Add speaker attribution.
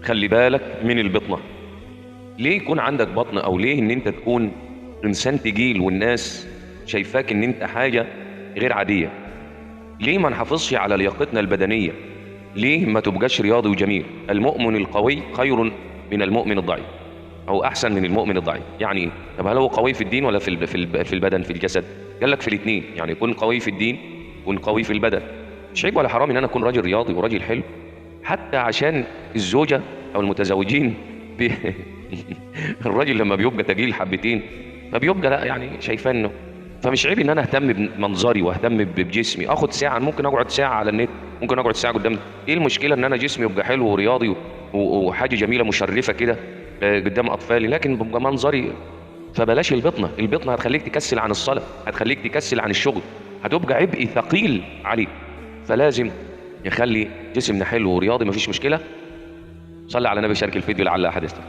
Speaker 1: خلي بالك من البطنة. ليه يكون عندك بطن، او ليه ان انت تكون انسان تجيل والناس شايفاك ان انت حاجة غير عادية؟ ليه ما نحافظش على لياقتنا البدنية؟ ليه ما تبقاش رياضي وجميل؟ المؤمن القوي خير من المؤمن الضعيف، او احسن من المؤمن الضعيف. يعني ايه؟ طب هل هو قوي في الدين ولا في البدن، في الجسد؟ قال لك في الاثنين. يعني يكون قوي في الدين، يكون قوي في البدن. مش عيب ولا حرام ان انا اكون راجل رياضي وراجل حلو، حتى عشان الزوجة او المتزوجين بي... الراجل لما بيبقى تجيل حبتين فبيبقى لا يعني شايفاه انه، فمش عيب ان انا اهتم بمنظري واهتم بجسمي. اخد ساعه، ممكن اقعد ساعه على النت، ممكن اقعد ساعه قدام. ايه المشكله ان انا جسمي يبقى حلو ورياضي وحاجه جميله مشرفه كده قدام اطفالي، لكن بيبقى منظري. فبلاش البطنه. البطنه هتخليك تكسل عن الصلاه، هتخليك تكسل عن الشغل، هتبقى عبء ثقيل عليك. فلازم يخلي جسمنا حلو ورياضي، مفيش مشكله. صلي على النبي، شارك الفيديو لعل احد يستفيد.